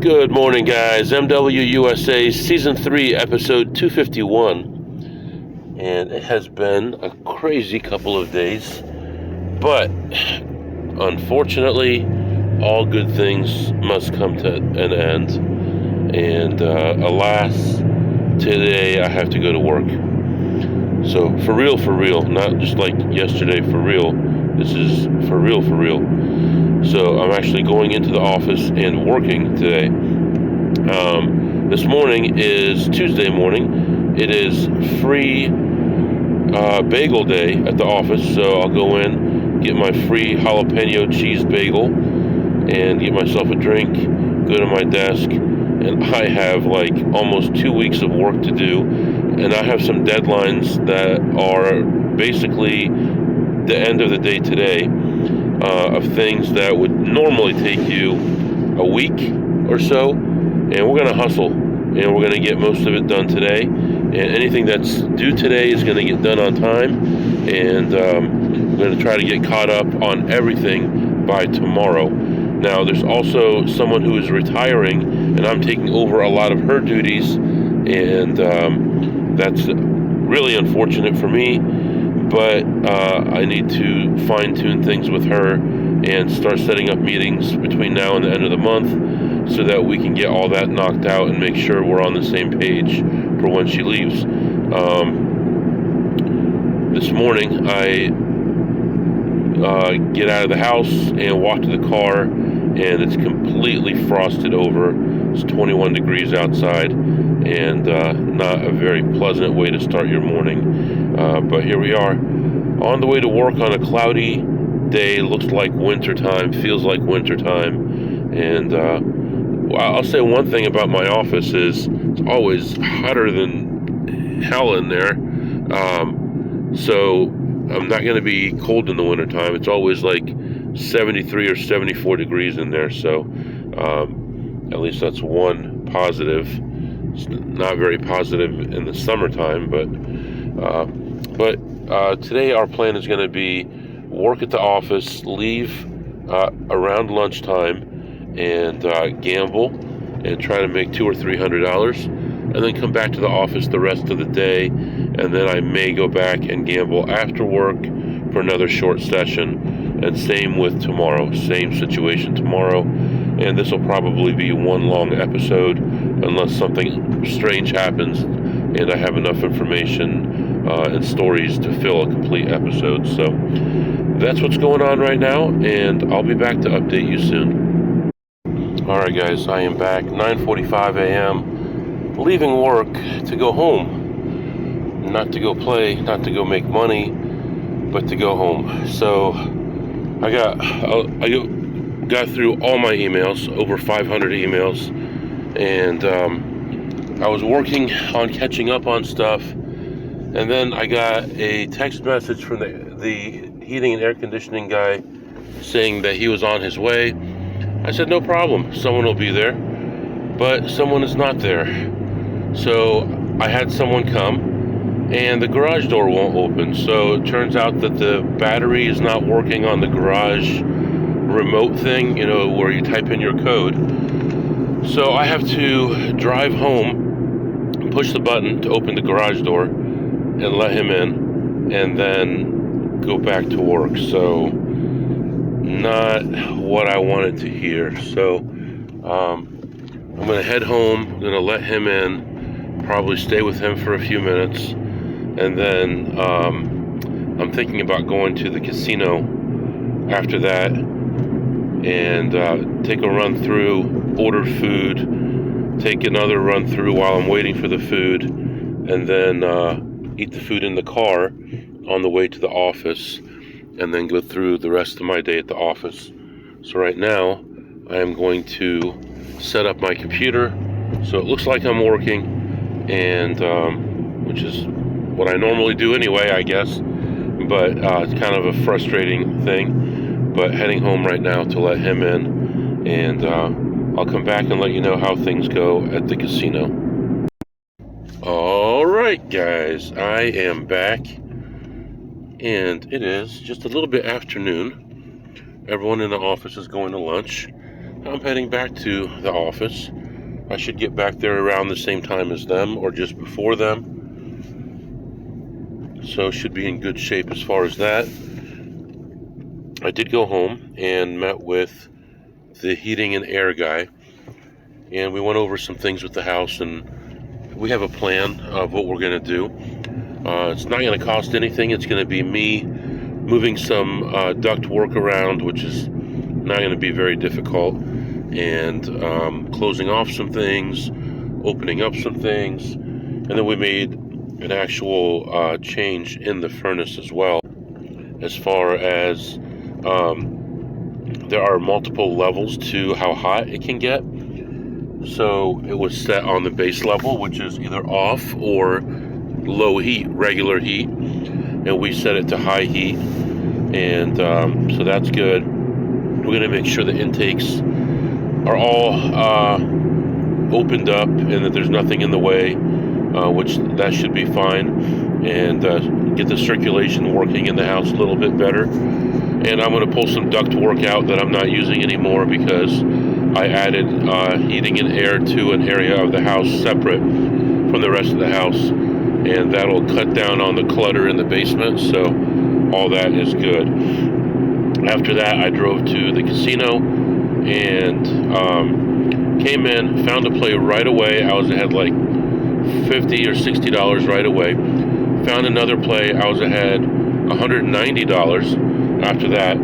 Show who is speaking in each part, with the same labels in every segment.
Speaker 1: Good morning, guys. MWUSA Season 3, Episode 251. And it has been a crazy couple of days. But, unfortunately, all good things must come to an end. And, alas, today I have to go to work. So, for real, not just like yesterday, for real. This is for real. So I'm actually going into the office and working today. This morning is Tuesday morning. It is free bagel day at the office, so I'll go in, get my free jalapeno cheese bagel, and get myself a drink, go to my desk, and I have like almost 2 weeks of work to do, and I have some deadlines that are basically the end of the day today. Of things that would normally take you a week or so, and we're going to hustle, and we're going to get most of it done today, and anything that's due today is going to get done on time, and we're going to try to get caught up on everything by tomorrow. Now, there's also someone who is retiring, and I'm taking over a lot of her duties, and that's really unfortunate for me. But I need to fine-tune things with her and start setting up meetings between now and the end of the month so that we can get all that knocked out and make sure we're on the same page for when she leaves. This morning, I get out of the house and walk to the car, and it's completely frosted over. It's 21 degrees outside, and not a very pleasant way to start your morning. But here we are, on the way to work on a cloudy day. Looks like wintertime, feels like wintertime. And I'll say one thing about my office is it's always hotter than hell in there. So I'm not going to be cold in the wintertime. It's always like 73 or 74 degrees in there. So at least that's one positive. It's not very positive in the summertime, but today our plan is going to be work at the office, leave around lunchtime, and gamble and try to make $200 or $300, and then come back to the office the rest of the day, and then I may go back and gamble after work for another short session. And same with tomorrow, same situation tomorrow, and this will probably be one long episode unless something strange happens and I have enough information and stories to fill a complete episode. So that's what's going on right now, and I'll be back to update you soon. Alright guys, I am back, 9:45 a.m., leaving work to go home. Not to go play, not to go make money, but to go home. So I got through all my emails, over 500 emails, and I was working on catching up on stuff, and then I got a text message from the heating and air conditioning guy saying that he was on his way. I said, no problem, someone will be there, but someone is not there. So I had someone come, and the garage door won't open. So it turns out that the battery is not working on the garage remote thing, where you type in your code. So I have to drive home, push the button to open the garage door, and let him in, and then go back to work. So not what I wanted to hear. So I'm going to head home, I'm going to let him in, probably stay with him for a few minutes, and then I'm thinking about going to the casino after that, and take a run through, order food, take another run through while I'm waiting for the food, and then eat the food in the car on the way to the office, and then go through the rest of my day at the office. So right now I am going to set up my computer so it looks like I'm working, and which is what I normally do anyway, I guess, but it's kind of a frustrating thing. But heading home right now to let him in, and I'll come back and let you know how things go at the casino. Alright guys, I am back, and it is just a little bit afternoon. Everyone in the office is going to lunch. I'm heading back to the office. I should get back there around the same time as them or just before them. So should be in good shape as far as that. I did go home and met with the heating and air guy, and we went over some things with the house, and we have a plan of what we're going to do. It's not going to cost anything. It's going to be me moving some duct work around, which is not going to be very difficult, and closing off some things, opening up some things, and then we made an actual change in the furnace as well, as far as there are multiple levels to how hot it can get. So it was set on the base level, which is either off or low heat, regular heat, and we set it to high heat, and so that's good. We're going to make sure the intakes are all opened up and that there's nothing in the way, which that should be fine, and get the circulation working in the house a little bit better. And I'm going to pull some duct work out that I'm not using anymore because I added heating and air to an area of the house separate from the rest of the house, and that'll cut down on the clutter in the basement, so all that is good. After that, I drove to the casino and came in, found a play right away. I was ahead like $50 or $60 right away. Found another play, I was ahead $190 after that.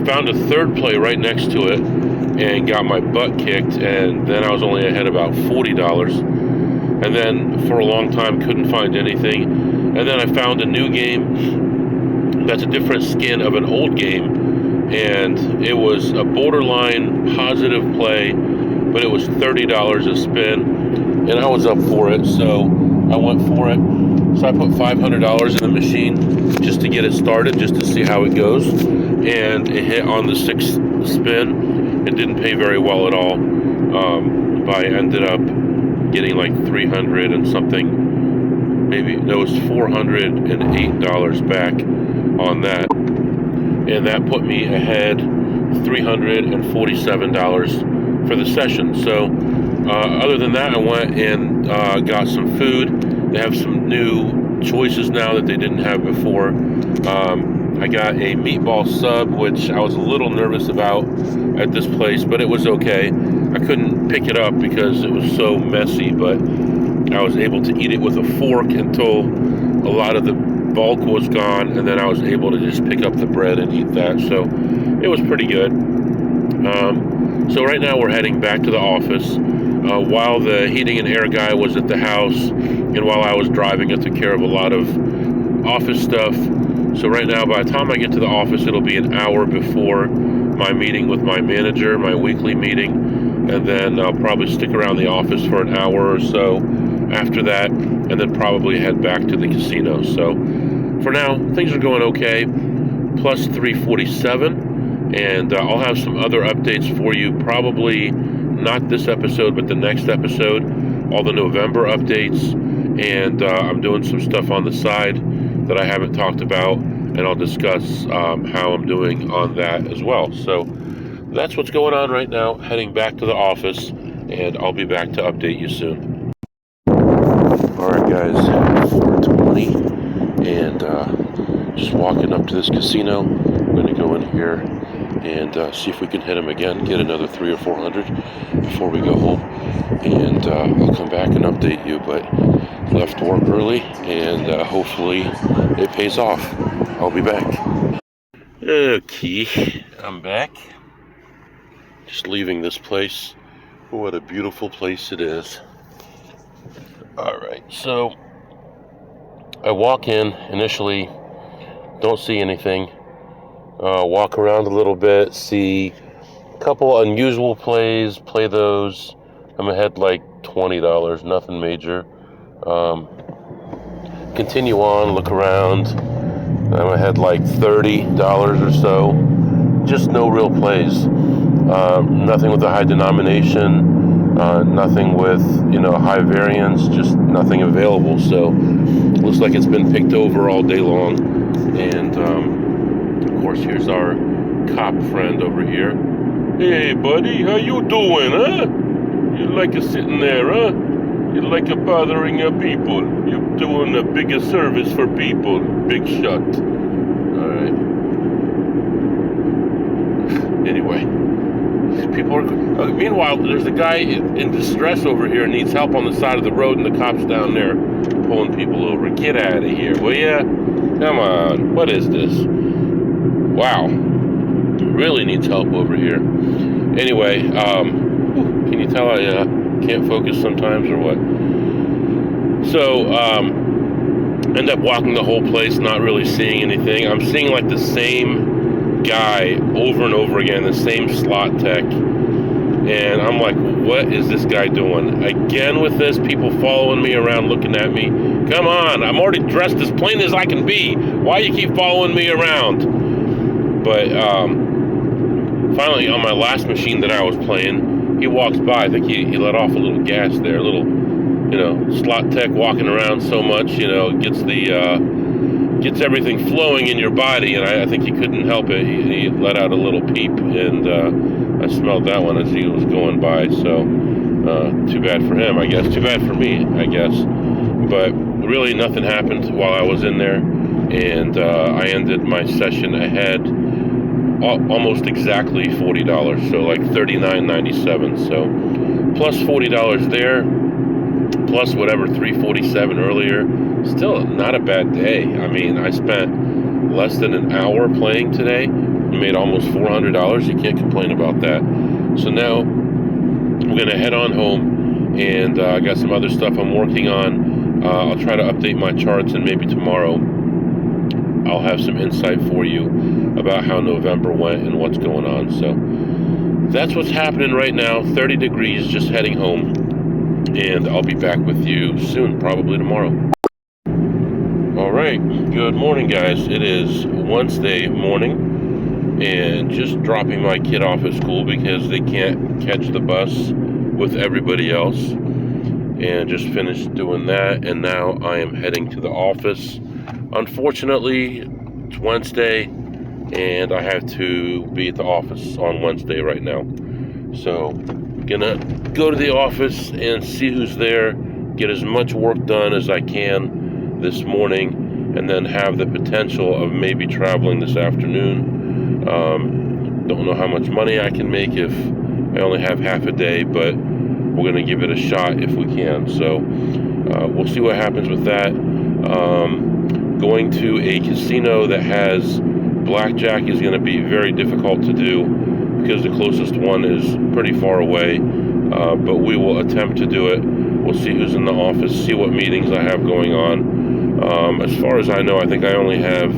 Speaker 1: Found a third play right next to it and got my butt kicked, and then I was only ahead about $40. And then for a long time couldn't find anything. And then I found a new game that's a different skin of an old game, and it was a borderline positive play, but it was $30 a spin, and I was up for it, so I went for it. So I put $500 in the machine just to get it started, just to see how it goes, and it hit on the sixth spin. It didn't pay very well at all, but I ended up getting like 300 and something, maybe there was $408 back on that, and that put me ahead $347 for the session. So other than that, I went and got some food. They have some new choices now that they didn't have before. I got a meatball sub, which I was a little nervous about at this place, but it was okay. I couldn't pick it up because it was so messy, but I was able to eat it with a fork until a lot of the bulk was gone, and then I was able to just pick up the bread and eat that. So it was pretty good. So right now we're heading back to the office. While the heating and air guy was at the house, and while I was driving, I took care of a lot of office stuff. So right now, by the time I get to the office, it'll be an hour before my meeting with my manager, my weekly meeting, and then I'll probably stick around the office for an hour or so after that, and then probably head back to the casino. So for now, things are going okay, plus 347, and I'll have some other updates for you, probably not this episode, but the next episode, all the November updates, and I'm doing some stuff on the side that I haven't talked about, and I'll discuss how I'm doing on that as well. So that's what's going on right now, heading back to the office, and I'll be back to update you soon. Alright guys, 4:20, and just walking up to this casino. I'm going to go in here and see if we can hit them again, get another 300 or 400 before we go home, and I'll come back and update you. But left work early, and hopefully it pays off. I'll be back. Okay, I'm back. Just leaving this place. What a beautiful place it is. Alright, so I walk in initially, don't see anything. Walk around a little bit, see a couple unusual plays, play those. I'm ahead like $20, nothing major. Continue on, look around. I'm ahead like $30 or so. Just no real plays. Nothing with a high denomination, nothing with, high variance, just nothing available. So looks like it's been picked over all day long. And of course, here's our cop friend over here. Hey, buddy, how you doing, huh? You like a sitting there, huh? You like a bothering people. You're doing a bigger service for people. Big shot. All right. Anyway, people are. Meanwhile, there's a guy in distress over here, needs help on the side of the road, and the cops down there pulling people over. Get out of here, will ya? Come on. What is this? Wow. Really needs help over here. Anyway, can you tell I can't focus sometimes or what? So, end up walking the whole place, not really seeing anything. I'm seeing like the same guy over and over again, the same slot tech. And I'm like, what is this guy doing? Again with this, people following me around, looking at me. Come on, I'm already dressed as plain as I can be. Why you keep following me around? But, finally, on my last machine that I was playing, he walks by. I think he let off a little gas there, a little, slot tech walking around so much, gets everything flowing in your body, and I think he couldn't help it. He let out a little peep, and I smelled that one as he was going by. So too bad for him, I guess. Too bad for me, I guess. But really, nothing happened while I was in there, and I ended my session ahead. Almost exactly $40, so like $39.97. So plus $40 there, plus whatever $347 earlier. Still not a bad day. I mean, I spent less than an hour playing today. Made almost $400. You can't complain about that. So now I'm gonna head on home, and I got some other stuff I'm working on. I'll try to update my charts, and maybe tomorrow I'll have some insight for you about how November went and what's going on. So that's what's happening right now. 30 degrees, just heading home. And I'll be back with you soon, probably tomorrow. All right, good morning, guys. It is Wednesday morning, and just dropping my kid off at school because they can't catch the bus with everybody else. And just finished doing that, and now I am heading to the office. Unfortunately, it's Wednesday, and I have to be at the office on Wednesday right now. So, gonna go to the office and see who's there, get as much work done as I can this morning, and then have the potential of maybe traveling this afternoon. Don't know how much money I can make if I only have half a day, but we're gonna give it a shot if we can. So, we'll see what happens with that. Going to a casino that has blackjack is going to be very difficult to do because the closest one is pretty far away, but we will attempt to do it. We'll see who's in the office, see what meetings I have going on. As far as I know, I think I only have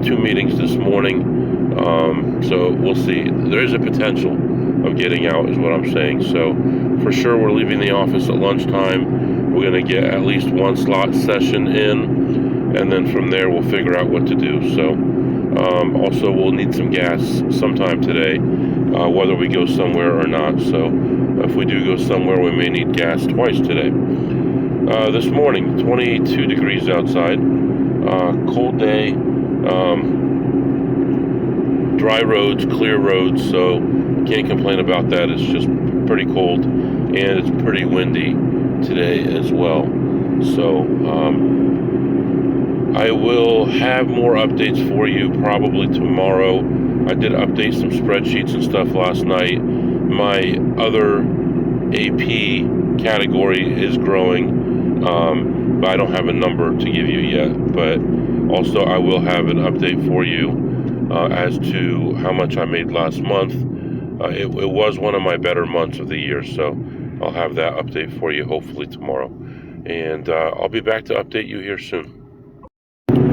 Speaker 1: 2 meetings this morning, so we'll see. There is a potential of getting out is what I'm saying. So for sure we're leaving the office at lunchtime. We're going to get at least 1 slot session in, and then from there we'll figure out what to do. So also we'll need some gas sometime today, whether we go somewhere or not. So if we do go somewhere, we may need gas twice today. This morning, 22 degrees outside, cold day, dry roads, clear roads, so can't complain about that. It's just pretty cold, and it's pretty windy today as well. So I will have more updates for you probably tomorrow. I did update some spreadsheets and stuff last night. My other AP category is growing, but I don't have a number to give you yet. But also I will have an update for you as to how much I made last month. It was one of my better months of the year, so I'll have that update for you hopefully tomorrow. And I'll be back to update you here soon.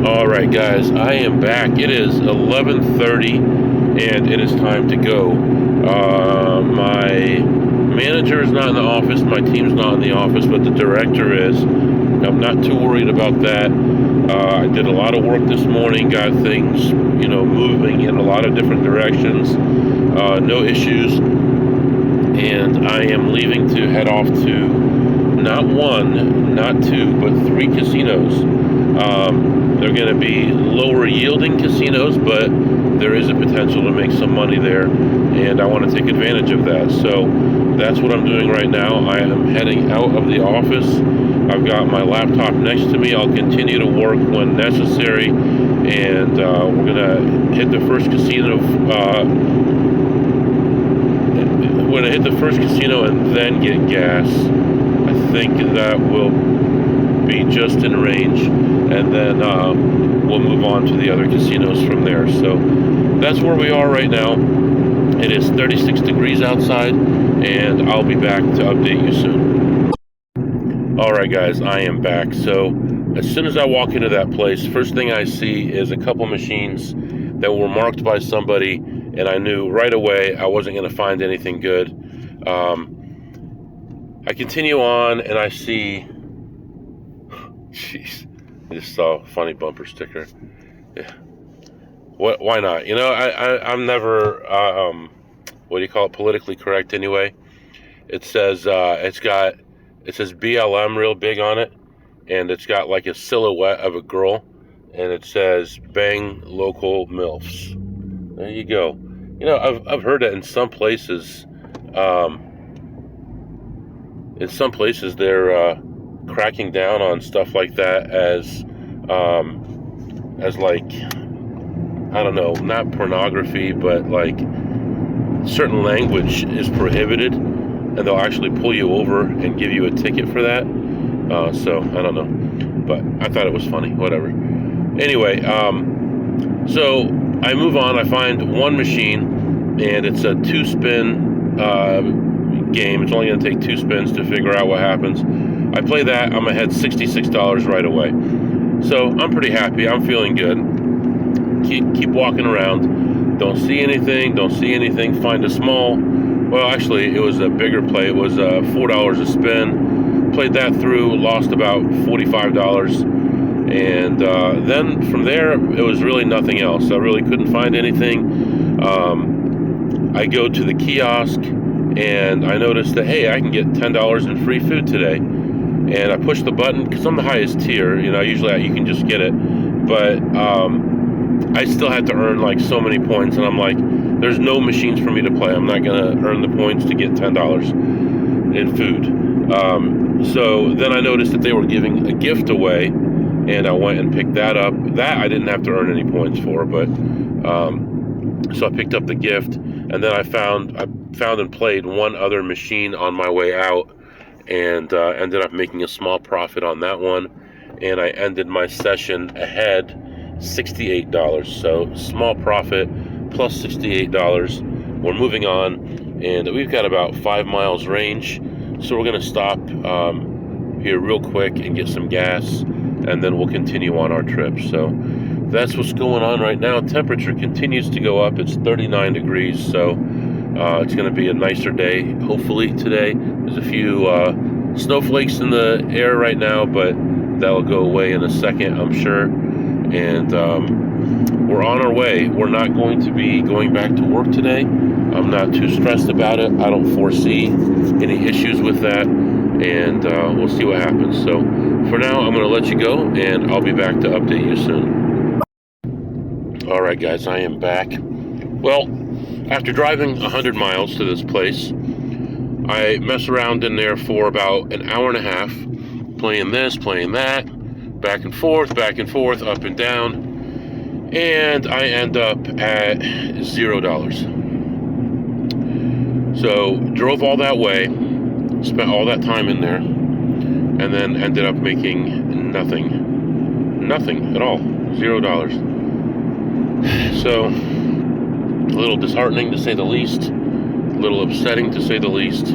Speaker 1: All right, guys, I am back. It is 11:30, and it is time to go. My manager is not in the office. My team's not in the office, but the director is. I'm not too worried about that. I did a lot of work this morning, got things, moving in a lot of different directions. No issues. And I am leaving to head off to not 1, not 2, but 3 casinos. They're going to be lower yielding casinos, but there is a potential to make some money there, and I want to take advantage of that. So that's what I'm doing right now. I am heading out of the office. I've got my laptop next to me. I'll continue to work when necessary, and we're gonna hit the first casino. We're gonna hit the first casino and then get gas. I think that will be just in range, and then we'll move on to the other casinos from there. So that's where we are right now. It is 36 degrees outside, and I'll be back to update you soon. Alright guys, I am back. So as soon as I walk into that place, first thing I see is a couple machines that were marked by somebody, and I knew right away I wasn't going to find anything good. I continue on, and I see, jeez, I just saw a funny bumper sticker. Yeah. Why not? You know, I'm never, what do you call it, politically correct anyway. It says, it says BLM real big on it, and it's got like a silhouette of a girl, and it says bang local MILFs. There you go. You know, I've heard that in some places, they're cracking down on stuff like that as like, I don't know, not pornography, but like certain language is prohibited, and they'll actually pull you over and give you a ticket for that. So I don't know, but I thought it was funny. Whatever. Anyway, so I move on. I find one machine, and it's a 2-spin game. It's only going to take 2 spins to figure out what happens. I play that. I'm ahead $66 right away. So I'm pretty happy. I'm feeling good. Keep walking around. Don't see anything. Find a small. Well, actually, it was a bigger play. It was $4 a spin. Played that through. Lost about $45. And then from there, it was really nothing else. I really couldn't find anything. I go to the kiosk, and I noticed that, hey, I can get $10 in free food today. And I push the button, because I'm the highest tier. You know, usually you can just get it. But I still had to earn like so many points, and I'm like, there's no machines for me to play. I'm not going to earn the points to get $10 in food. So then I noticed that they were giving a gift away, and I went and picked that up. That I didn't have to earn any points for, but so I picked up the gift, and then I found and played one other machine on my way out, and ended up making a small profit on that one, and I ended my session ahead $68. So small profit plus $68. We're moving on, and we've got about 5 miles range, so we're going to stop here real quick and get some gas, and then we'll continue on our trip. So that's what's going on right now. Temperature continues to go up. It's 39 degrees, so it's going to be a nicer day, hopefully, today. There's a few snowflakes in the air right now, but that'll go away in a second, I'm sure. And we're on our way. We're not going to be going back to work today. I'm not too stressed about it. I don't foresee any issues with that, and we'll see what happens. So for now, I'm going to let you go, and I'll be back to update you soon. All right, guys, I am back. Well, after driving 100 miles to this place, I mess around in there for about an hour and a half, playing this, playing that, back and forth, up and down, and I end up at $0. So drove all that way, spent all that time in there, and then ended up making nothing at all, $0. So a little disheartening to say the least, a little upsetting to say the least,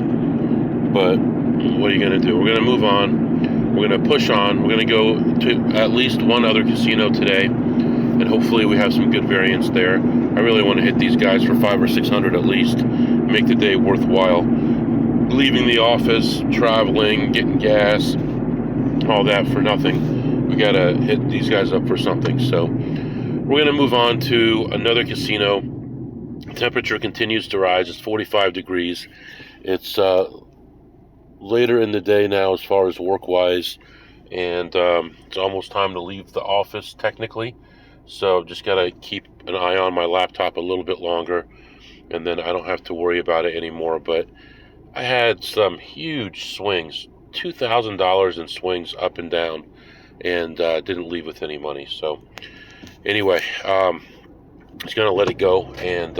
Speaker 1: but what are you going to do? We're going to move on. We're going to push on. We're going to go to at least one other casino today, and hopefully we have some good variance there. I really want to hit these guys for $500 or $600 at least, make the day worthwhile. Leaving the office, traveling, getting gas, all that for nothing. We got to hit these guys up for something. So we're going to move on to another casino. Temperature continues to rise. It's 45 degrees. It's later in the day now as far as work-wise, and it's almost time to leave the office technically. So just got to keep an eye on my laptop a little bit longer, and then I don't have to worry about it anymore. But I had some huge swings, $2,000 in swings up and down, and didn't leave with any money. So anyway, just going to let it go, and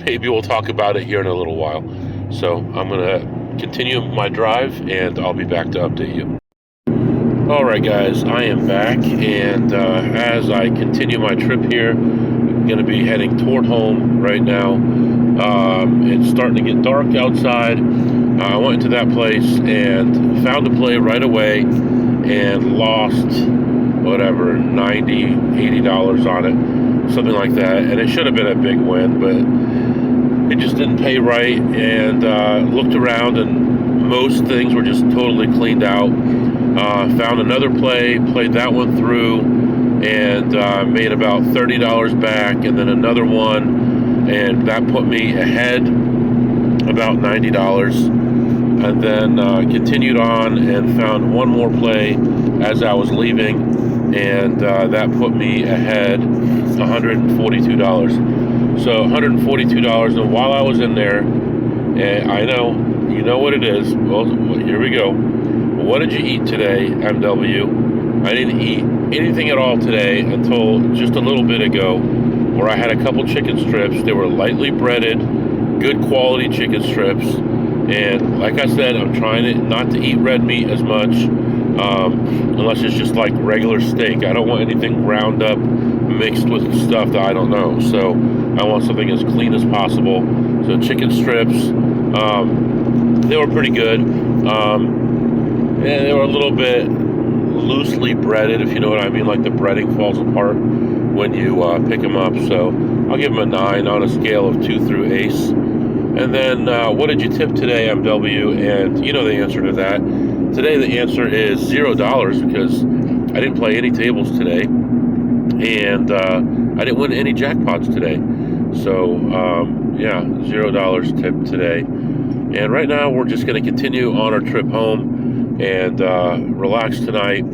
Speaker 1: maybe we'll talk about it here in a little while. So I'm going to continue my drive, and I'll be back to update you. All right, guys, I am back, and as I continue my trip here, I'm going to be heading toward home right now. It's starting to get dark outside. I went into that place and found a play right away and lost whatever, $90, $80 on it, something like that. And it should have been a big win, but it just didn't pay right. And looked around, and most things were just totally cleaned out. Found another play, played that one through, and made about $30 back, and then another one, and that put me ahead about $90. And then continued on and found one more play as I was leaving, and that put me ahead $142. So $142, and while I was in there, and I know, you know what it is. Well, here we go. What did you eat today, MW? I didn't eat anything at all today until just a little bit ago, where I had a couple chicken strips. They were lightly breaded, good quality chicken strips. And like I said, I'm trying not to eat red meat as much, unless it's just like regular steak. I don't want anything ground up, mixed with stuff that I don't know. So I want something as clean as possible. So chicken strips, they were pretty good. And they were a little bit loosely breaded, if you know what I mean. Like the breading falls apart when you pick them up. So I'll give them a 9 on a scale of 2 through ace. And then, what did you tip today, MW? And you know the answer to that. Today the answer is $0, because I didn't play any tables today, and I didn't win any jackpots today. So yeah, $0 tip today. And right now we're just going to continue on our trip home and relax tonight.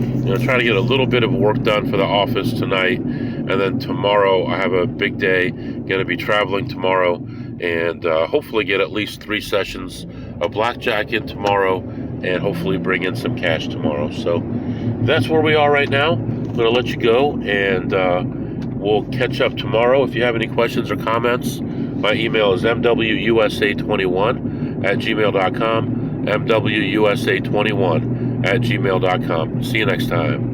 Speaker 1: Try to get a little bit of work done for the office tonight, and then tomorrow I have a big day. Going to be traveling tomorrow, and hopefully get at least 3 sessions of blackjack in tomorrow, and hopefully bring in some cash tomorrow. So that's where we are right now. I'm going to let you go, and we'll catch up tomorrow. If you have any questions or comments, my email is mwusa21@gmail.com, mwusa21@gmail.com. See you next time.